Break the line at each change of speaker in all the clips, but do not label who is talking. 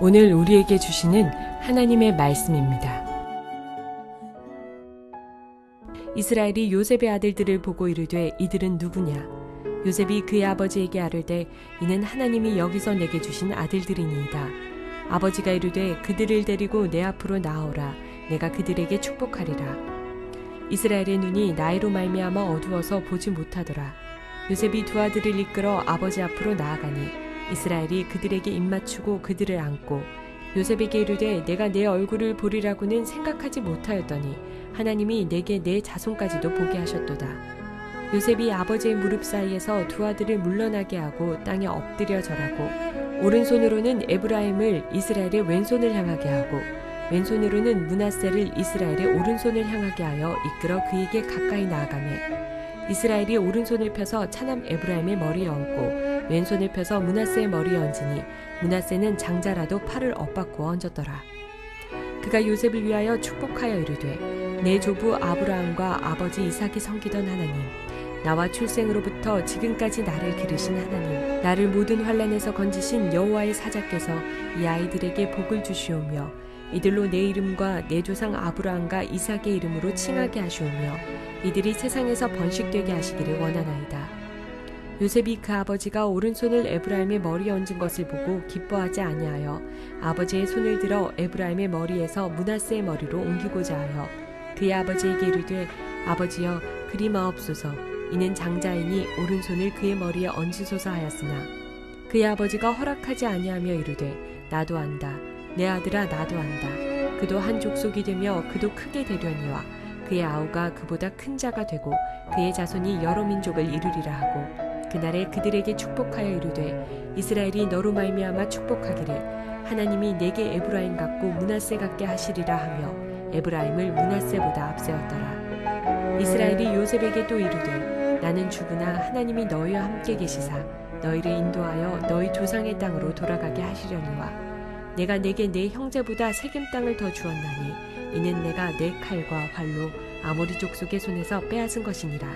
오늘 우리에게 주시는 하나님의 말씀입니다. 이스라엘이 요셉의 아들들을 보고 이르되 이들은 누구냐? 요셉이 그의 아버지에게 아뢰되 이는 하나님이 여기서 내게 주신 아들들이니이다. 아버지가 이르되 그들을 데리고 내 앞으로 나아오라. 내가 그들에게 축복하리라. 이스라엘의 눈이 나이로 말미암아 어두워서 보지 못하더라. 요셉이 두 아들을 이끌어 아버지 앞으로 나아가니 이스라엘이 그들에게 입맞추고 그들을 안고 요셉에게 이르되 내가 내 얼굴을 보리라고는 생각하지 못하였더니 하나님이 내게 내 자손까지도 보게 하셨도다. 요셉이 아버지의 무릎 사이에서 두 아들을 물러나게 하고 땅에 엎드려 절하고 오른손으로는 에브라임을 이스라엘의 왼손을 향하게 하고 왼손으로는 므낫세를 이스라엘의 오른손을 향하게 하여 이끌어 그에게 가까이 나아가매 이스라엘이 오른손을 펴서 차남 에브라임의 머리에 얹고 왼손을 펴서 므낫세의 머리에 얹으니 므낫세는 장자라도 팔을 엇바꾸어 얹었더라. 그가 요셉을 위하여 축복하여 이르되 내 조부 아브라함과 아버지 이삭이 섬기던 하나님, 나와 출생으로부터 지금까지 나를 기르신 하나님, 나를 모든 환난에서 건지신 여호와의 사자께서 이 아이들에게 복을 주시오며 이들로 내 이름과 내 조상 아브라함과 이삭의 이름으로 칭하게 하시오며 이들이 세상에서 번식되게 하시기를 원하나이다. 요셉이 그 아버지가 오른손을 에브라임의 머리에 얹은 것을 보고 기뻐하지 아니하여 아버지의 손을 들어 에브라임의 머리에서 므낫세의 머리로 옮기고자 하여 그의 아버지에게 이르되 아버지여 그리 마옵소서. 이는 장자이니 오른손을 그의 머리에 얹으소서 하였으나 그의 아버지가 허락하지 아니하며 이르되 나도 안다. 내 아들아 나도 안다. 그도 한 족속이 되며 그도 크게 되려니와 그의 아우가 그보다 큰 자가 되고 그의 자손이 여러 민족을 이루리라 하고 그날에 그들에게 축복하여 이르되 이스라엘이 너로 말미암아 축복하기를 하나님이 내게 에브라임 같고 므낫세 같게 하시리라 하며 에브라임을 므낫세보다 앞세웠더라. 이스라엘이 요셉에게 또 이르되 나는 죽으나 하나님이 너희와 함께 계시사 너희를 인도하여 너희 조상의 땅으로 돌아가게 하시려니와 내가 내게 내 형제보다 세겜 땅을 더 주었나니 이는 내가 내 칼과 활로 아모리 족속의 손에서 빼앗은 것이니라.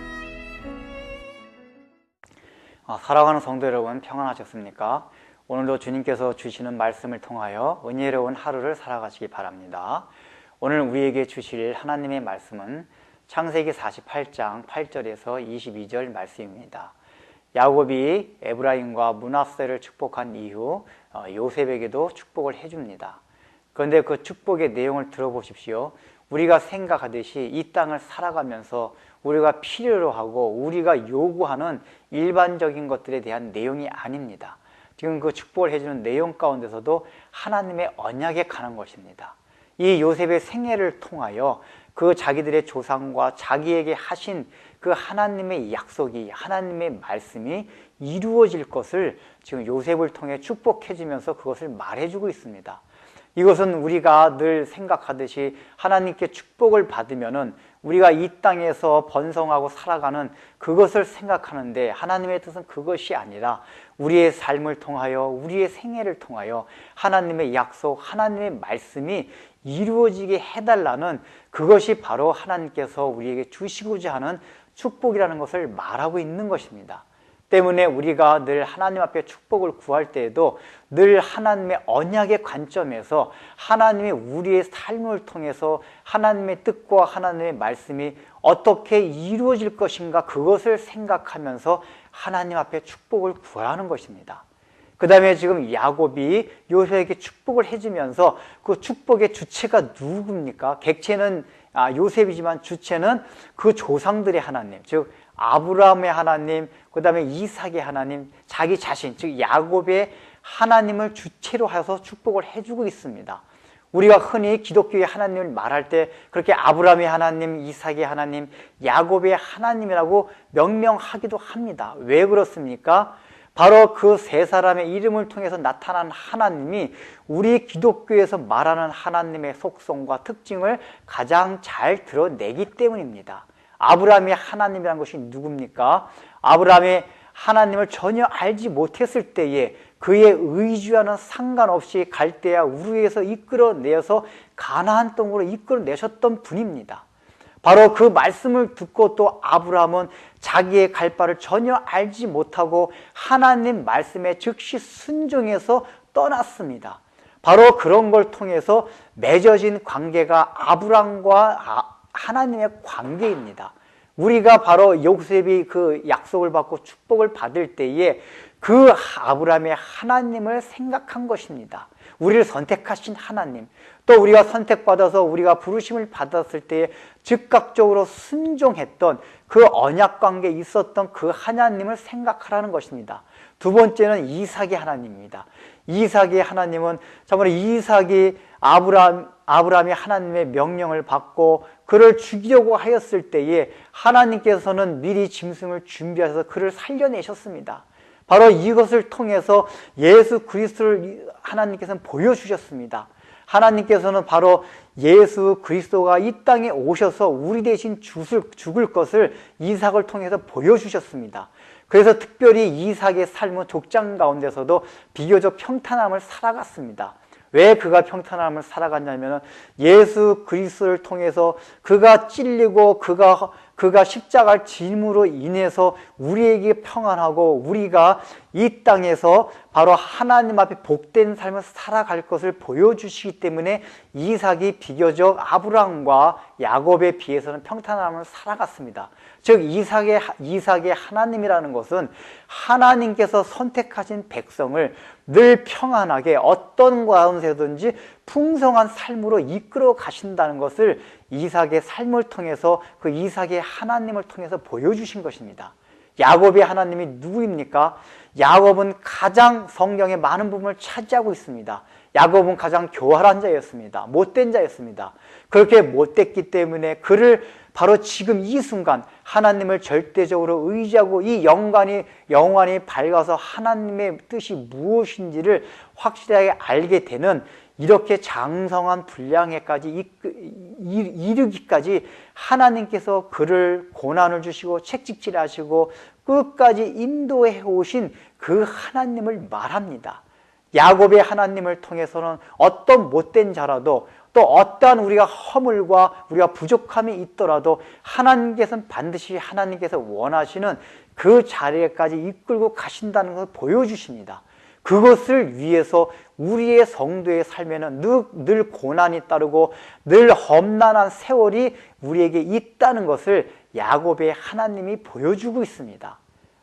사랑하는 성도 여러분, 평안하셨습니까? 오늘도 주님께서 주시는 말씀을 통하여 은혜로운 하루를 살아가시기 바랍니다. 오늘 우리에게 주실 하나님의 말씀은 창세기 48장 8절에서 22절 말씀입니다. 야곱이 에브라임과 므낫세를 축복한 이후 요셉에게도 축복을 해줍니다. 그런데 그 축복의 내용을 들어보십시오. 우리가 생각하듯이 이 땅을 살아가면서 우리가 필요로 하고 우리가 요구하는 일반적인 것들에 대한 내용이 아닙니다. 지금 그 축복을 해주는 내용 가운데서도 하나님의 언약에 관한 것입니다. 이 요셉의 생애를 통하여 그 자기들의 조상과 자기에게 하신 그 하나님의 약속이, 하나님의 말씀이 이루어질 것을 지금 요셉을 통해 축복해주면서 그것을 말해주고 있습니다. 이것은 우리가 늘 생각하듯이 하나님께 축복을 받으면은 우리가 이 땅에서 번성하고 살아가는 그것을 생각하는데 하나님의 뜻은 그것이 아니라 우리의 삶을 통하여 우리의 생애를 통하여 하나님의 약속, 하나님의 말씀이 이루어지게 해달라는 그것이 바로 하나님께서 우리에게 주시고자 하는 축복이라는 것을 말하고 있는 것입니다. 때문에 우리가 늘 하나님 앞에 축복을 구할 때에도 늘 하나님의 언약의 관점에서 하나님이 우리의 삶을 통해서 하나님의 뜻과 하나님의 말씀이 어떻게 이루어질 것인가 그것을 생각하면서 하나님 앞에 축복을 구하는 것입니다. 그 다음에 지금 야곱이 요셉에게 축복을 해주면서 그 축복의 주체가 누굽니까? 객체는 요셉이지만 주체는 그 조상들의 하나님, 즉 아브라함의 하나님, 그 다음에 이삭의 하나님, 자기 자신, 즉 야곱의 하나님을 주체로 해서 축복을 해주고 있습니다. 우리가 흔히 기독교의 하나님을 말할 때 그렇게 아브라함의 하나님, 이삭의 하나님, 야곱의 하나님이라고 명명하기도 합니다. 왜 그렇습니까? 바로 그 세 사람의 이름을 통해서 나타난 하나님이 우리 기독교에서 말하는 하나님의 속성과 특징을 가장 잘 드러내기 때문입니다. 아브라함의 하나님이라는 것이 누굽니까? 아브라함이 하나님을 전혀 알지 못했을 때에 그의 의지와는 상관없이 갈대아 우르에서 이끌어내어서 가나안 땅으로 이끌어내셨던 분입니다. 바로 그 말씀을 듣고 또 아브라함은 자기의 갈 바를 전혀 알지 못하고 하나님 말씀에 즉시 순종해서 떠났습니다. 바로 그런 걸 통해서 맺어진 관계가 아브람과 하나님의 관계입니다. 우리가 바로 요셉이 그 약속을 받고 축복을 받을 때에 그 아브람의 하나님을 생각한 것입니다. 우리를 선택하신 하나님, 또 우리가 선택받아서 우리가 부르심을 받았을 때에 즉각적으로 순종했던 그 언약관계에 있었던 그 하나님을 생각하라는 것입니다. 두 번째는 이삭의 하나님입니다. 이삭의 하나님은 참으로 이삭이 아브람이 하나님의 명령을 받고 그를 죽이려고 하였을 때에 하나님께서는 미리 짐승을 준비하셔서 그를 살려내셨습니다. 바로 이것을 통해서 예수 그리스도를 하나님께서는 보여주셨습니다. 하나님께서는 바로 예수 그리스도가 이 땅에 오셔서 우리 대신 죽을 것을 이삭을 통해서 보여주셨습니다. 그래서 특별히 이삭의 삶은 족장 가운데서도 비교적 평탄함을 살아갔습니다. 왜 그가 평탄함을 살아갔냐면 예수 그리스도를 통해서 그가 찔리고 그가 십자가를 짐으로 인해서 우리에게 평안하고 우리가 이 땅에서 바로 하나님 앞에 복된 삶을 살아갈 것을 보여주시기 때문에 이삭이 비교적 아브람과 야곱에 비해서는 평탄함을 살아갔습니다. 즉 이삭의 하나님이라는 것은 하나님께서 선택하신 백성을 늘 평안하게 어떤 가운데든지 풍성한 삶으로 이끌어 가신다는 것을 이삭의 삶을 통해서 그 이삭의 하나님을 통해서 보여주신 것입니다. 야곱의 하나님이 누구입니까? 야곱은 가장 성경의 많은 부분을 차지하고 있습니다. 야곱은 가장 교활한 자였습니다. 못된 자였습니다. 그렇게 못됐기 때문에 그를 바로 지금 이 순간 하나님을 절대적으로 의지하고 이 영관이 밝아서 하나님의 뜻이 무엇인지를 확실하게 알게 되는 이렇게 장성한 분량에까지 이르기까지 하나님께서 그를 고난을 주시고 채찍질하시고 끝까지 인도해 오신 그 하나님을 말합니다. 야곱의 하나님을 통해서는 어떤 못된 자라도 또 어떠한 우리가 허물과 우리가 부족함이 있더라도 하나님께서는 반드시 하나님께서 원하시는 그 자리에까지 이끌고 가신다는 것을 보여주십니다. 그것을 위해서 우리의 성도의 삶에는 늘 고난이 따르고 늘 험난한 세월이 우리에게 있다는 것을 야곱의 하나님이 보여주고 있습니다.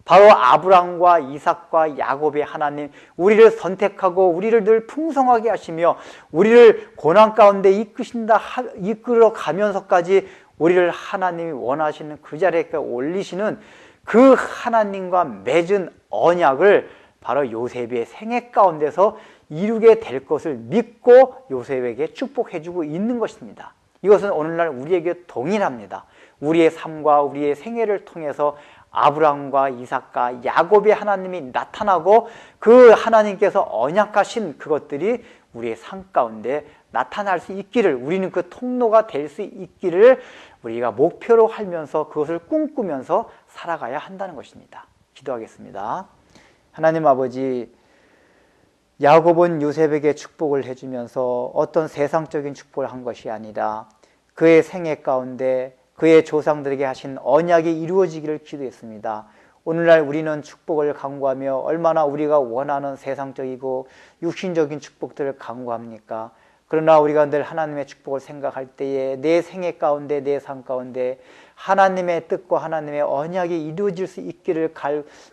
바로 아브람과 이삭과 야곱의 하나님, 우리를 선택하고 우리를 늘 풍성하게 하시며 우리를 고난 가운데 이끌어 가면서까지 우리를 하나님이 원하시는 그 자리에 올리시는 그 하나님과 맺은 언약을 바로 요셉의 생애 가운데서 이루게 될 것을 믿고 요셉에게 축복해주고 있는 것입니다. 이것은 오늘날 우리에게 동일합니다. 우리의 삶과 우리의 생애를 통해서 아브람과 이삭과 야곱의 하나님이 나타나고 그 하나님께서 언약하신 그것들이 우리의 삶 가운데 나타날 수 있기를, 우리는 그 통로가 될 수 있기를 우리가 목표로 하면서 그것을 꿈꾸면서 살아가야 한다는 것입니다. 기도하겠습니다. 하나님 아버지, 야곱은 요셉에게 축복을 해주면서 어떤 세상적인 축복을 한 것이 아니라 그의 생애 가운데 그의 조상들에게 하신 언약이 이루어지기를 기도했습니다. 오늘날 우리는 축복을 간구하며 얼마나 우리가 원하는 세상적이고 육신적인 축복들을 간구합니까? 그러나 우리가 늘 하나님의 축복을 생각할 때에 내 생애 가운데 내 삶 가운데 하나님의 뜻과 하나님의 언약이 이루어질 수 있기를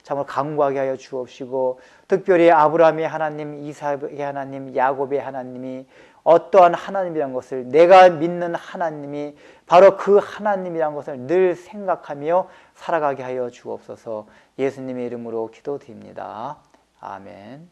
참으로 간구하게 하여 주옵시고, 특별히 아브라함의 하나님, 이삭의 하나님, 야곱의 하나님이 어떠한 하나님이란 것을, 내가 믿는 하나님이 바로 그 하나님이란 것을 늘 생각하며 살아가게 하여 주옵소서. 예수님의 이름으로 기도드립니다. 아멘.